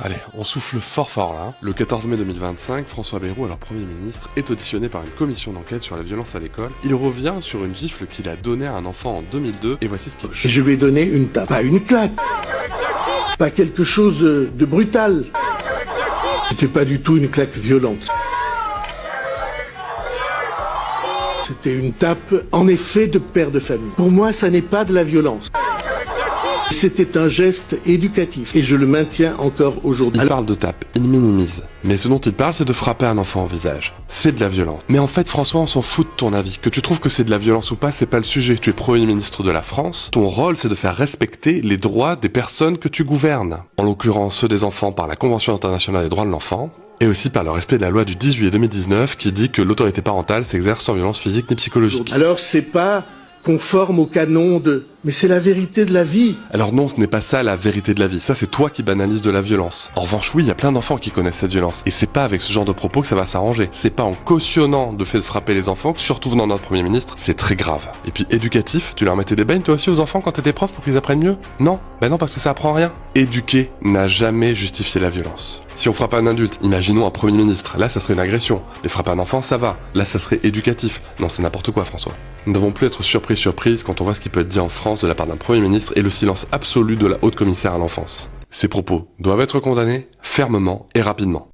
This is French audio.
Allez, on souffle fort fort là. Le 14 mai 2025, François Bayrou, alors Premier ministre, est auditionné par une commission d'enquête sur la violence à l'école. Il revient sur une gifle qu'il a donnée à un enfant en 2002, et voici ce qu'il dit. Et je lui ai donné une tape, pas une claque, pas quelque chose de brutal. C'était pas du tout une claque violente. C'était une tape, en effet, de père de famille. Pour moi, ça n'est pas de la violence. C'était un geste éducatif, et je le maintiens encore aujourd'hui. Il parle de tape, il minimise. Mais ce dont il parle, c'est de frapper un enfant au visage. C'est de la violence. Mais en fait, François, on s'en fout de ton avis. Que tu trouves que c'est de la violence ou pas, c'est pas le sujet. Tu es Premier ministre de la France. Ton rôle, c'est de faire respecter les droits des personnes que tu gouvernes. En l'occurrence, ceux des enfants par la Convention internationale des droits de l'enfant. Et aussi par le respect de la loi du 10 juillet 2019 qui dit que l'autorité parentale s'exerce sans violence physique ni psychologique. Alors c'est pas conforme au canon de... Mais c'est la vérité de la vie. Alors non, ce n'est pas ça la vérité de la vie, ça c'est toi qui banalises de la violence. En revanche oui, il y a plein d'enfants qui connaissent cette violence, et c'est pas avec ce genre de propos que ça va s'arranger. C'est pas en cautionnant le fait de frapper les enfants, surtout venant de notre Premier ministre, c'est très grave. Et puis éducatif, tu leur mettais des baignes toi aussi aux enfants quand t'étais prof pour qu'ils apprennent mieux? Non, ben non parce que ça apprend rien. Éduquer n'a jamais justifié la violence. Si on frappe un adulte, imaginons un Premier ministre, là ça serait une agression. Mais frapper un enfant, ça va. Là ça serait éducatif. Non, c'est n'importe quoi François. Nous ne devons plus être surprise quand on voit ce qui peut être dit en France de la part d'un Premier ministre et le silence absolu de la haute commissaire à l'enfance. Ces propos doivent être condamnés fermement et rapidement.